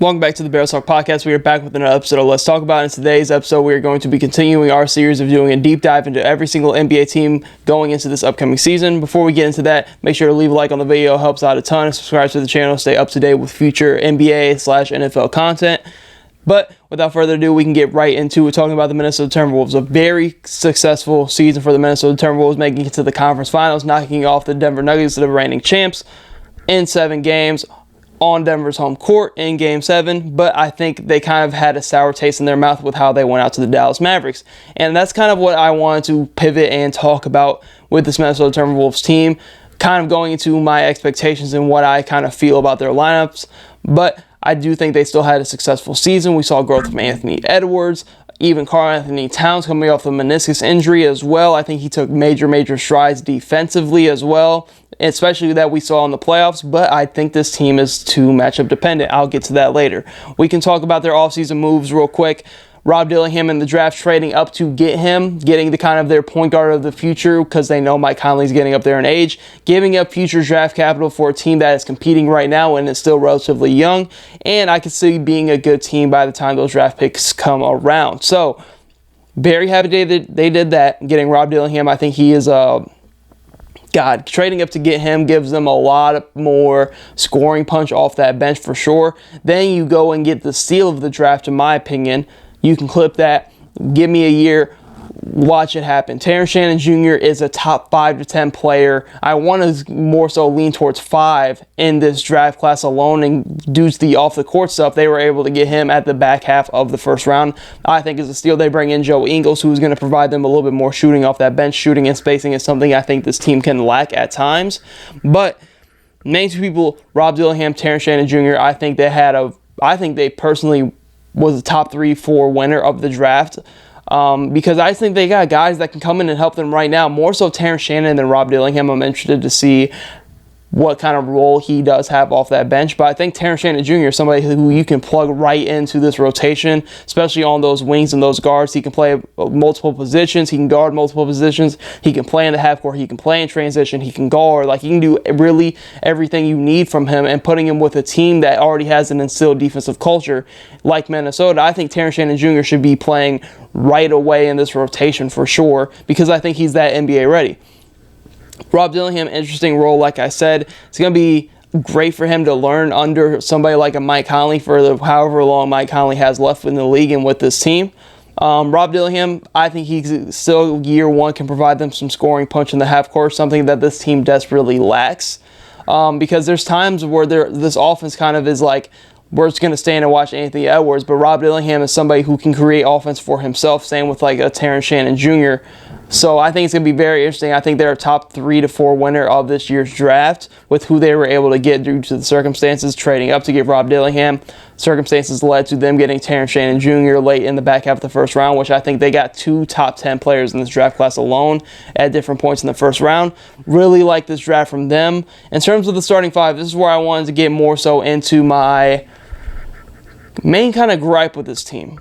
Welcome back to the Bears Talk Podcast. We are back with another episode of Let's Talk About. In today's episode, we are going to be continuing our series of doing a deep dive into every single NBA team going into this upcoming season. Before we get into that, make sure to leave a like on the video. It helps out a ton. Subscribe to the channel. Stay up to date with future NBA/NFL content. But without further ado, we can get right into it, talking about the Minnesota Timberwolves. A very successful season for the Minnesota Timberwolves, making it to the conference finals, knocking off the Denver Nuggets, the reigning champs, in 7 games. On Denver's home court in Game 7, but I think they kind of had a sour taste in their mouth with how they went out to the Dallas Mavericks. And that's kind of what I wanted to pivot and talk about with this Minnesota Timberwolves team, kind of going into my expectations and what I kind of feel about their lineups. But I do think they still had a successful season. We saw growth from Anthony Edwards, even Karl-Anthony Towns coming off the meniscus injury as well. I think he took major strides defensively as well, especially that we saw in the playoffs, but I think this team is too matchup dependent. I'll get to that later. We can talk about their offseason moves real quick. Rob Dillingham in the draft trading up to get him, getting the kind of their point guard of the future because they know Mike Conley's getting up there in age, giving up future draft capital for a team that is competing right now and is still relatively young, and I can see being a good team by the time those draft picks come around. So, very happy they did that, getting Rob Dillingham. I think he is trading up to get him gives them a lot more scoring punch off that bench for sure. Then you go and get the steal of the draft, in my opinion. You can clip that, give me a year, watch it happen. Terrence Shannon Jr. is a top 5 to 10 player. I want to more so lean towards 5 in this draft class alone, and due to the off-the-court stuff, they were able to get him at the back half of the first round. I think is a steal. They bring in Joe Ingles, who's going to provide them a little bit more shooting off that bench. Shooting and spacing is something I think this team can lack at times. But main two people, Rob Dillingham, Terrence Shannon Jr., I think they personally was the top 3-4 winner of the draft. Because I think they got guys that can come in and help them right now. More so Terrence Shannon than Rob Dillingham. I'm interested to see what kind of role he does have off that bench. But I think Terrence Shannon Jr. is somebody who you can plug right into this rotation, especially on those wings and those guards. He can play multiple positions. He can guard multiple positions. He can play in the half court. He can play in transition. He can guard. He can do really everything you need from him, and putting him with a team that already has an instilled defensive culture like Minnesota. I think Terrence Shannon Jr. should be playing right away in this rotation for sure, because I think he's that NBA ready. Rob Dillingham, interesting role, like I said. It's going to be great for him to learn under somebody like a Mike Conley for however long Mike Conley has left in the league and with this team. Rob Dillingham, I think he still year one can provide them some scoring punch in the half court, something that this team desperately lacks. Because there's times where this offense kind of is like, we're just going to stand and watch Anthony Edwards, but Rob Dillingham is somebody who can create offense for himself, same with like a Terrence Shannon Jr. So I think it's going to be very interesting. I think they're a top 3 to 4 winner of this year's draft with who they were able to get due to the circumstances, trading up to get Rob Dillingham. Circumstances led to them getting Terrence Shannon Jr. late in the back half of the first round, which I think they got 2 top 10 players in this draft class alone at different points in the first round. Really like this draft from them. In terms of the starting 5, this is where I wanted to get more so into my main kind of gripe with this team.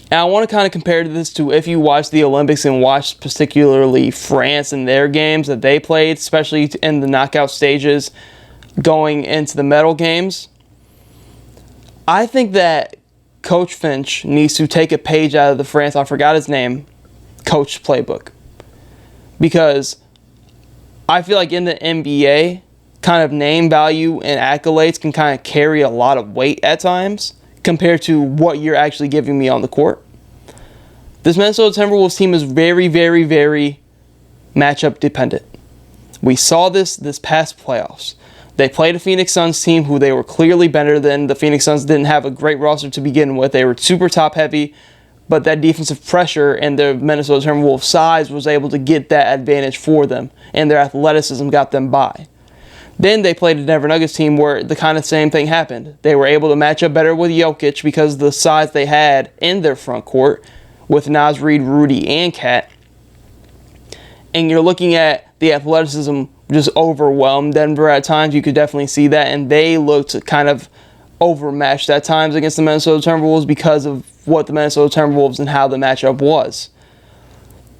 And I want to kind of compare this to if you watch the Olympics and watch particularly France and their games that they played, especially in the knockout stages going into the medal games. I think that Coach Finch needs to take a page out of the France, I forgot his name, coach playbook. Because I feel like in the NBA, kind of name value and accolades can kind of carry a lot of weight at times compared to what you're actually giving me on the court. This Minnesota Timberwolves team is very matchup dependent. We saw this past playoffs. They played a Phoenix Suns team who they were clearly better than. The Phoenix Suns didn't have a great roster to begin with. They were super top heavy, but that defensive pressure and the Minnesota Timberwolves size was able to get that advantage for them, and their athleticism got them by. Then they played a Denver Nuggets team where the kind of same thing happened. They were able to match up better with Jokic because of the size they had in their front court with Naz Reid, Rudy, and Cat. And you're looking at the athleticism just overwhelmed Denver at times. You could definitely see that. And they looked kind of overmatched at times against the Minnesota Timberwolves because of what the Minnesota Timberwolves and how the matchup was.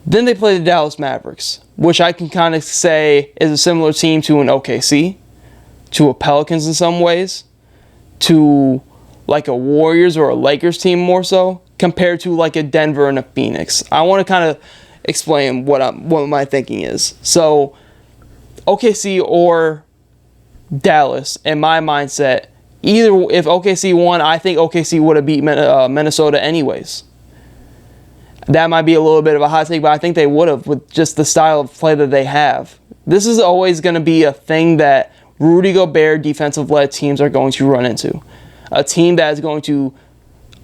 Then they play the Dallas Mavericks, which I can kind of say is a similar team to an OKC, to a Pelicans in some ways, to like a Warriors or a Lakers team more so, compared to like a Denver and a Phoenix. I want to kind of explain what my thinking is. So OKC or Dallas, in my mindset, either if OKC won, I think OKC would have beat Minnesota anyways. That might be a little bit of a hot take, but I think they would have with just the style of play that they have. This is always going to be a thing that Rudy Gobert defensive-led teams are going to run into. A team that is going to,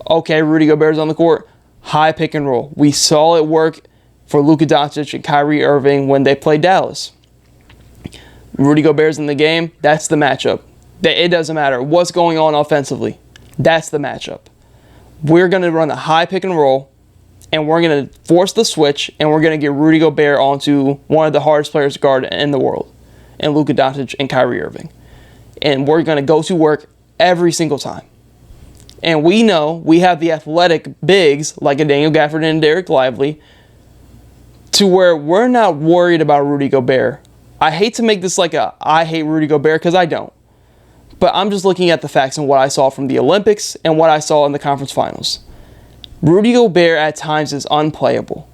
okay, Rudy Gobert's on the court, high pick and roll. We saw it work for Luka Doncic and Kyrie Irving when they played Dallas. Rudy Gobert's in the game, that's the matchup. It doesn't matter what's going on offensively. That's the matchup. We're going to run a high pick and roll, and we're going to force the switch, and we're going to get Rudy Gobert onto one of the hardest players to guard in the world, and Luka Doncic and Kyrie Irving. And we're going to go to work every single time. And we know we have the athletic bigs, like a Daniel Gafford and Derek Lively, to where we're not worried about Rudy Gobert. I hate to make this like I hate Rudy Gobert, because I don't. But I'm just looking at the facts and what I saw from the Olympics and what I saw in the conference finals. Rudy Gobert at times is unplayable,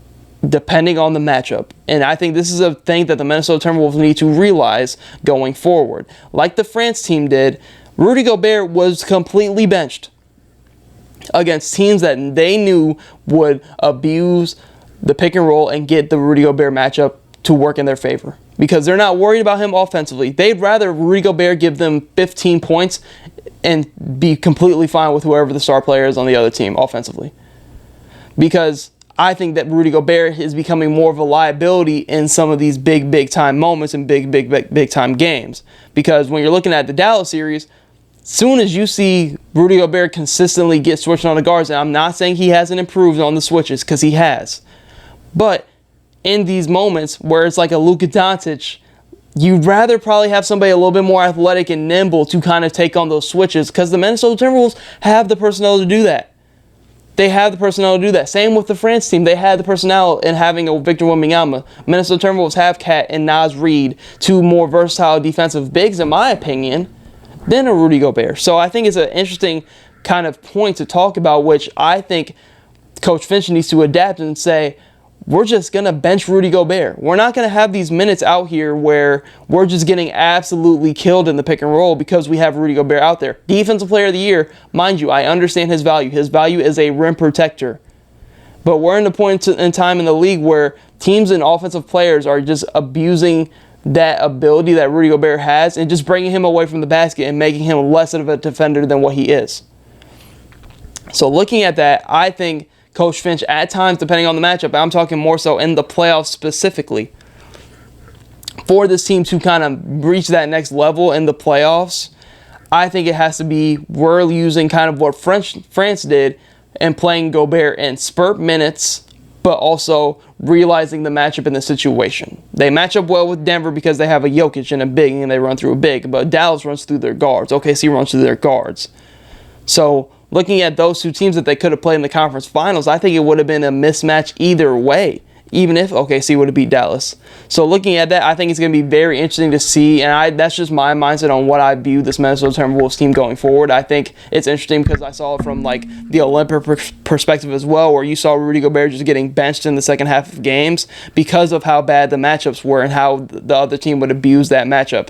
depending on the matchup. And I think this is a thing that the Minnesota Timberwolves need to realize going forward. Like the France team did, Rudy Gobert was completely benched against teams that they knew would abuse the pick and roll and get the Rudy Gobert matchup to work in their favor. Because they're not worried about him offensively. They'd rather Rudy Gobert give them 15 points and be completely fine with whoever the star player is on the other team offensively. Because I think that Rudy Gobert is becoming more of a liability in some of these big time moments and big time games. Because when you're looking at the Dallas series, soon as you see Rudy Gobert consistently get switched on the guards, and I'm not saying he hasn't improved on the switches, because he has. But in these moments where it's like a Luka Doncic, you'd rather probably have somebody a little bit more athletic and nimble to kind of take on those switches, because the Minnesota Timberwolves have the personnel to do that. They have the personnel to do that. Same with the France team. They had the personnel in having a Victor Wembanyama. Minnesota Timberwolves have Cat and Naz Reid, two more versatile defensive bigs, in my opinion, than a Rudy Gobert. So I think it's an interesting kind of point to talk about, which I think Coach Finch needs to adapt and say, we're just going to bench Rudy Gobert. We're not going to have these minutes out here where we're just getting absolutely killed in the pick and roll because we have Rudy Gobert out there. Defensive Player of the Year, mind you, I understand his value. His value is a rim protector. But we're in the point in time in the league where teams and offensive players are just abusing that ability that Rudy Gobert has and just bringing him away from the basket and making him less of a defender than what he is. So looking at that, I think Coach Finch, at times, depending on the matchup, I'm talking more so in the playoffs specifically, for this team to kind of reach that next level in the playoffs, I think it has to be, we're using kind of what France did and playing Gobert in spurt minutes, but also realizing the matchup in the situation. They match up well with Denver because they have a Jokic and a big, and they run through a big, but Dallas runs through their guards. OKC runs through their guards. So looking at those two teams that they could have played in the conference finals, I think it would have been a mismatch either way, even if OKC would have beat Dallas. So looking at that, I think it's going to be very interesting to see, and that's just my mindset on what I view this Minnesota Timberwolves team going forward. I think it's interesting because I saw it from like the Olympic perspective as well, where you saw Rudy Gobert just getting benched in the second half of games because of how bad the matchups were and how the other team would abuse that matchup.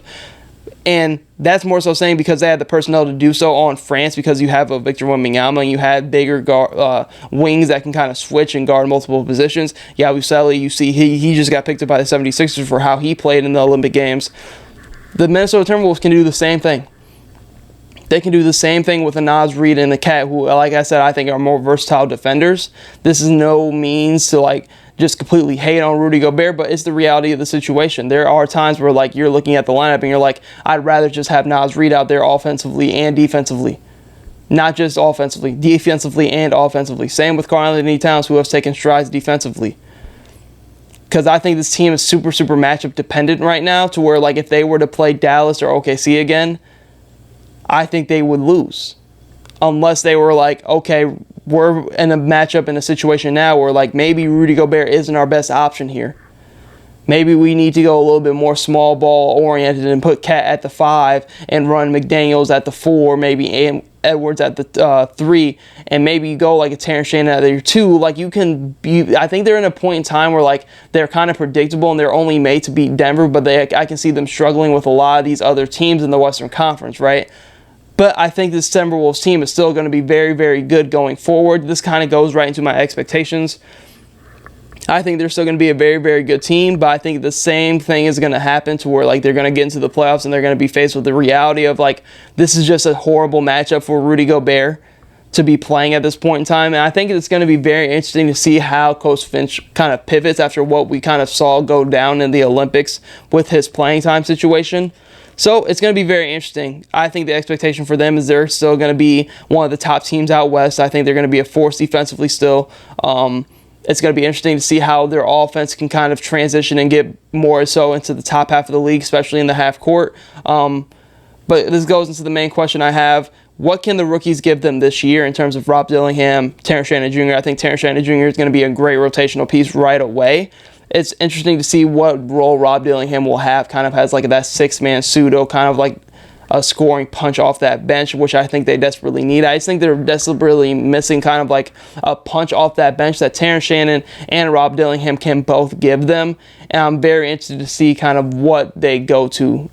And that's more so saying because they had the personnel to do so on France, because you have a Victor Wembanyama and you had bigger wings that can kind of switch and guard multiple positions. Yabusele, you see he just got picked up by the 76ers for how he played in the Olympic Games. The Minnesota Timberwolves can do the same thing. They can do the same thing with a Naz Reid and the Cat, who, like I said, I think are more versatile defenders. This is no means to like just completely hate on Rudy Gobert, but it's the reality of the situation. There are times where like you're looking at the lineup and you're like, I'd rather just have Naz Reid out there offensively and defensively. Not just offensively, defensively and offensively. Same with Karl-Anthony Towns, who has taken strides defensively. Because I think this team is super matchup dependent right now, to where like if they were to play Dallas or OKC again, I think they would lose. Unless they were like, okay, we're in a matchup in a situation now where like maybe Rudy Gobert isn't our best option here. Maybe we need to go a little bit more small ball oriented and put Cat at the 5 and run McDaniels at the 4, maybe Edwards at the 3, and maybe you go like a Terrence Shannon at your 2. Like I think they're in a point in time where like they're kind of predictable and they're only made to beat Denver, but I can see them struggling with a lot of these other teams in the Western Conference, right? But I think this Timberwolves team is still going to be very, very good going forward. This kind of goes right into my expectations. I think they're still going to be a very, very good team, but I think the same thing is going to happen to where like they're going to get into the playoffs and they're going to be faced with the reality of like this is just a horrible matchup for Rudy Gobert to be playing at this point in time. And I think it's going to be very interesting to see how Coach Finch kind of pivots after what we kind of saw go down in the Olympics with his playing time situation. So it's going to be very interesting. I think the expectation for them is they're still going to be one of the top teams out west. I think they're going to be a force defensively still. It's going to be interesting to see how their offense can kind of transition and get more so into the top half of the league, especially in the half court. But this goes into the main question I have. What can the rookies give them this year in terms of Rob Dillingham, Terrence Shannon Jr.? I think Terrence Shannon Jr. is going to be a great rotational piece right away. It's interesting to see what role Rob Dillingham will have, kind of has like that six-man pseudo, kind of like a scoring punch off that bench, which I think they desperately need. I just think they're desperately missing kind of like a punch off that bench that Terrence Shannon and Rob Dillingham can both give them. And I'm very interested to see kind of what they go to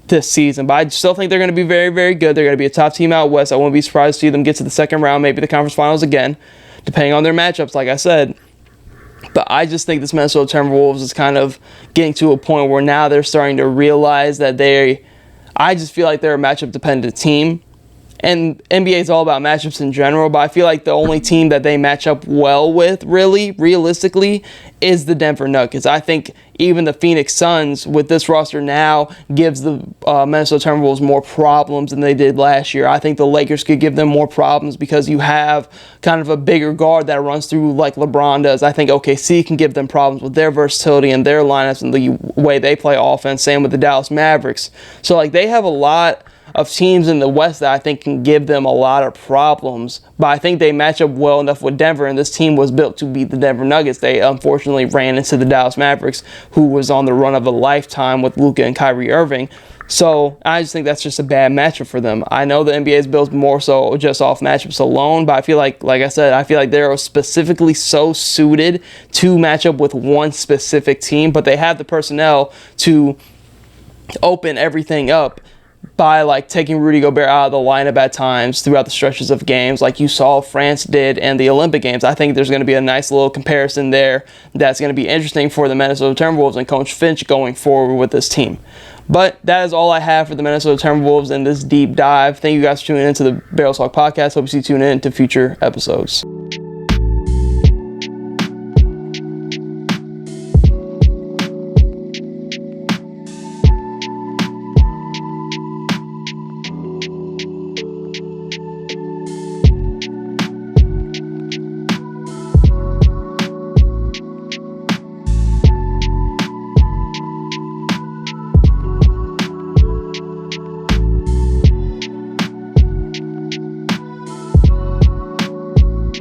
this season. But I still think they're going to be very, very good. They're going to be a top team out west. I wouldn't be surprised to see them get to the second round, maybe the conference finals again, depending on their matchups, like I said. But I just think this Minnesota Timberwolves is kind of getting to a point where now they're starting to realize that I just feel like they're a matchup-dependent team. And NBA is all about matchups in general, but I feel like the only team that they match up well with, really, realistically, is the Denver Nuggets. I think even the Phoenix Suns, with this roster now, gives the Minnesota Timberwolves more problems than they did last year. I think the Lakers could give them more problems because you have kind of a bigger guard that runs through like LeBron does. I think OKC can give them problems with their versatility and their lineups and the way they play offense. Same with the Dallas Mavericks. So like they have a lot of teams in the West that I think can give them a lot of problems. But I think they match up well enough with Denver, and this team was built to beat the Denver Nuggets. They unfortunately ran into the Dallas Mavericks, who was on the run of a lifetime with Luka and Kyrie Irving. So I just think that's just a bad matchup for them. I know the NBA is built more so just off matchups alone, but I feel like I said, I feel like they're specifically so suited to match up with one specific team, but they have the personnel to open everything up by like taking Rudy Gobert out of the lineup at times throughout the stretches of games like you saw France did in the Olympic Games. I think there's going to be a nice little comparison there that's going to be interesting for the Minnesota Timberwolves and Coach Finch going forward with this team. But that is all I have for the Minnesota Timberwolves in this deep dive. Thank you guys for tuning into the Barrels Talk podcast. Hope you tune in to future episodes.